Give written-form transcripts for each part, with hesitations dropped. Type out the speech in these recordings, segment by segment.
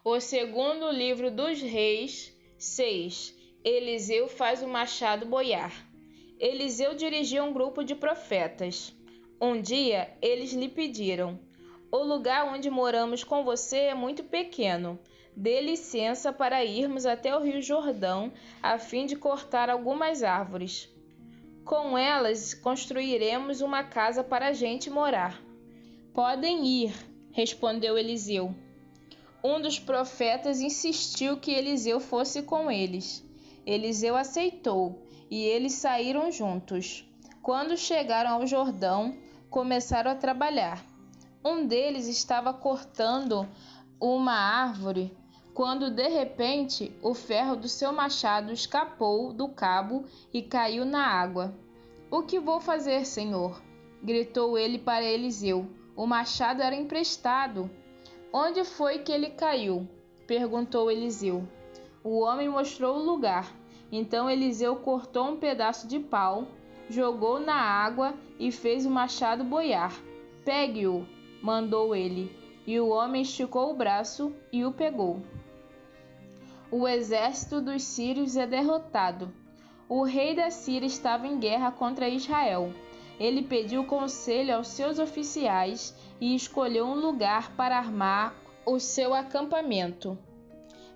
O segundo livro dos Reis 6. Eliseu faz o machado boiar. Eliseu dirigia um grupo de profetas. Um dia, eles lhe pediram: o lugar onde moramos com você é muito pequeno. Dê licença para irmos até o Rio Jordão, a fim de cortar algumas árvores. Com elas construiremos uma casa para a gente morar. Podem ir, respondeu Eliseu. Um dos profetas insistiu que Eliseu fosse com eles. Eliseu aceitou, e eles saíram juntos. Quando chegaram ao Jordão, começaram a trabalhar. Um deles estava cortando uma árvore, quando de repente o ferro do seu machado escapou do cabo e caiu na água. O que vou fazer, Senhor? Gritou ele para Eliseu. O machado era emprestado. Onde foi que ele caiu? Perguntou Eliseu. O homem mostrou o lugar. Então Eliseu cortou um pedaço de pau, jogou na água e fez o machado boiar. Pegue-o, mandou ele. E o homem esticou o braço e o pegou. O exército dos sírios é derrotado. O rei da Síria estava em guerra contra Israel. Ele pediu conselho aos seus oficiais e escolheu um lugar para armar o seu acampamento.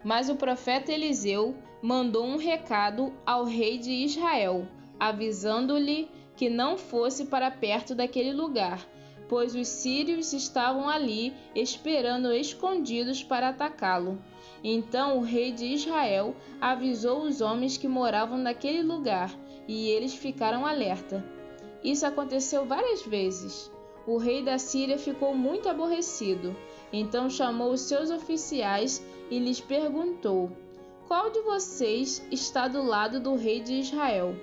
Mas o profeta Eliseu mandou um recado ao rei de Israel, avisando-lhe que não fosse para perto daquele lugar, pois os sírios estavam ali esperando escondidos para atacá-lo. Então o rei de Israel avisou os homens que moravam naquele lugar, e eles ficaram alerta. Isso aconteceu várias vezes. O rei da Síria ficou muito aborrecido. Então chamou os seus oficiais e lhes perguntou: qual de vocês está do lado do rei de Israel?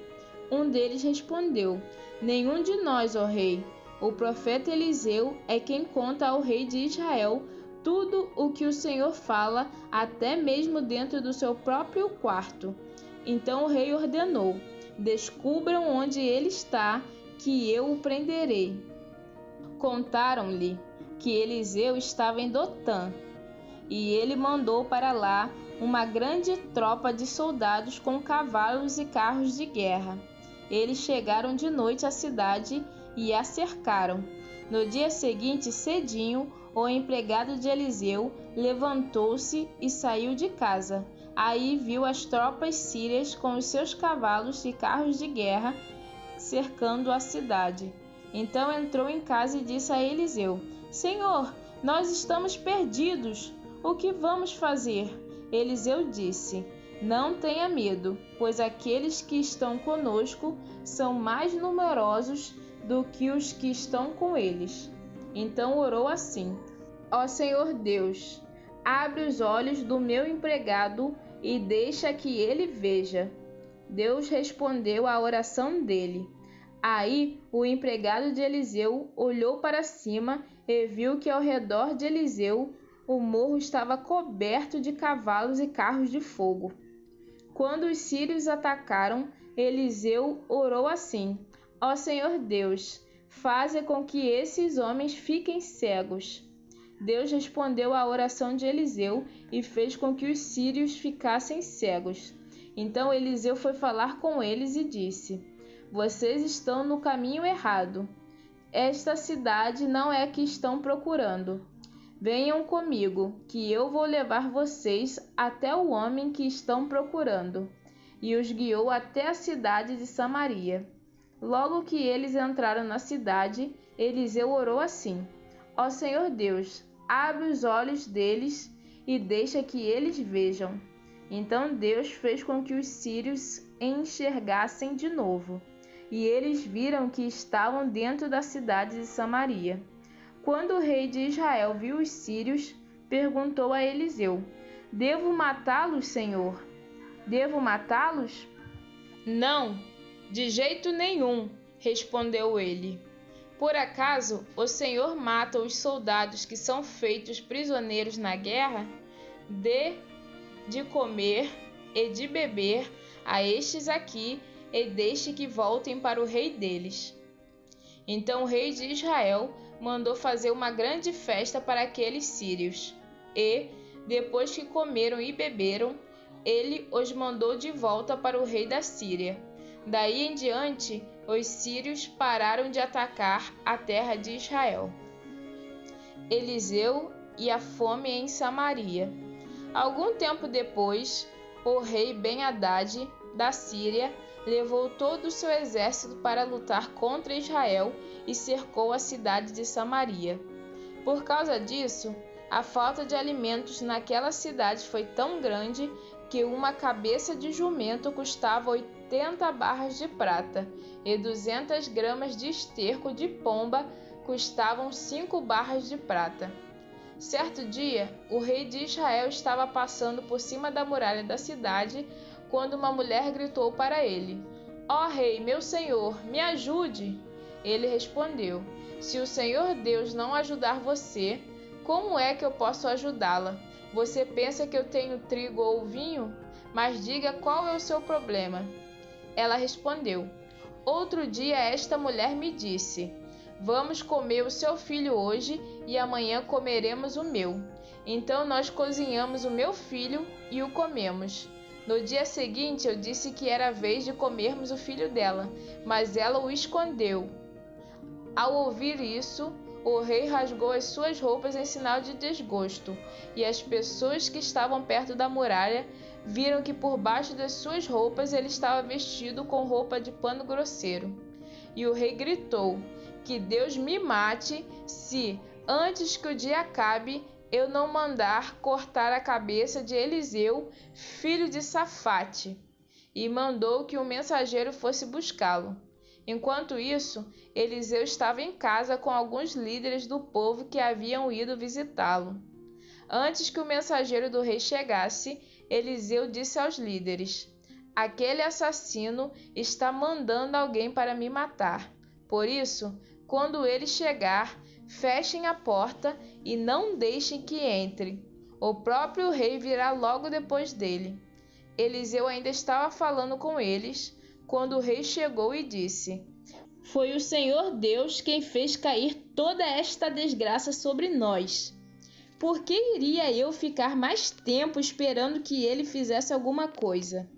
Um deles respondeu: nenhum de nós, ó rei. O profeta Eliseu é quem conta ao rei de Israel tudo o que o Senhor fala, até mesmo dentro do seu próprio quarto. Então o rei ordenou: descubram onde ele está, que eu o prenderei. Contaram-lhe que Eliseu estava em Dotã, e ele mandou para lá uma grande tropa de soldados com cavalos e carros de guerra. Eles chegaram de noite à cidade e a cercaram. No dia seguinte, cedinho, o empregado de Eliseu levantou-se e saiu de casa. Aí viu as tropas sírias com os seus cavalos e carros de guerra cercando a cidade. Então entrou em casa e disse a Eliseu: Senhor, nós estamos perdidos. O que vamos fazer? Eliseu disse: não tenha medo, pois aqueles que estão conosco são mais numerosos do que os que estão com eles. Então orou assim: ó Senhor Deus, abre os olhos do meu empregado e deixa que ele veja. Deus respondeu à oração dele. Aí o empregado de Eliseu olhou para cima e viu que ao redor de Eliseu o morro estava coberto de cavalos e carros de fogo. Quando os sírios atacaram, Eliseu orou assim: ó Senhor Deus, faze com que esses homens fiquem cegos. Deus respondeu à oração de Eliseu e fez com que os sírios ficassem cegos. Então Eliseu foi falar com eles e disse: vocês estão no caminho errado. Esta cidade não é a que estão procurando. Venham comigo, que eu vou levar vocês até o homem que estão procurando. E os guiou até a cidade de Samaria. Logo que eles entraram na cidade, Eliseu orou assim: ó Senhor Deus, abre os olhos deles e deixa que eles vejam. Então Deus fez com que os sírios enxergassem de novo, e eles viram que estavam dentro da cidade de Samaria. Quando o rei de Israel viu os sírios, perguntou a Eliseu: devo matá-los, Senhor? Devo matá-los? Não, de jeito nenhum, respondeu ele. Por acaso o Senhor mata os soldados que são feitos prisioneiros na guerra? Dê de comer e de beber a estes aqui e deixe que voltem para o rei deles. Então o rei de Israel mandou fazer uma grande festa para aqueles sírios e, Depois que comeram e beberam, ele os mandou de volta para o rei da Síria. Daí em diante, os sírios pararam de atacar a terra de Israel. Eliseu e a fome em Samaria. Algum tempo depois, o rei Ben-Hadad da Síria levou todo o seu exército para lutar contra Israel e cercou a cidade de Samaria. Por causa disso, a falta de alimentos naquela cidade foi tão grande que uma cabeça de jumento custava 80 barras de prata e 200 gramas de esterco de pomba custavam 5 barras de prata. Certo dia, o rei de Israel estava passando por cima da muralha da cidade quando uma mulher gritou para ele: "Ó rei, meu senhor, me ajude!" Ele respondeu: "Se o Senhor Deus não ajudar você, como é que eu posso ajudá-la? Você pensa que eu tenho trigo ou vinho? Mas diga qual é o seu problema." Ela respondeu: "Outro dia esta mulher me disse: 'Vamos comer o seu filho hoje e amanhã comeremos o meu.' Então nós cozinhamos o meu filho e o comemos. No dia seguinte eu disse que era a vez de comermos o filho dela, mas ela o escondeu." Ao ouvir isso, o rei rasgou as suas roupas em sinal de desgosto, e as pessoas que estavam perto da muralha viram que por baixo das suas roupas ele estava vestido com roupa de pano grosseiro. E o rei gritou: "Que Deus me mate se, antes que o dia acabe, eu não mandar cortar a cabeça de Eliseu, filho de Safate." E mandou que um mensageiro fosse buscá-lo. Enquanto isso, Eliseu estava em casa com alguns líderes do povo que haviam ido visitá-lo. Antes que o mensageiro do rei chegasse, Eliseu disse aos líderes: "Aquele assassino está mandando alguém para me matar. Por isso, quando ele chegar, fechem a porta e não deixem que entre. O próprio rei virá logo depois dele." Eliseu ainda estava falando com eles quando o rei chegou e disse: "Foi o Senhor Deus quem fez cair toda esta desgraça sobre nós. Por que iria eu ficar mais tempo esperando que ele fizesse alguma coisa?"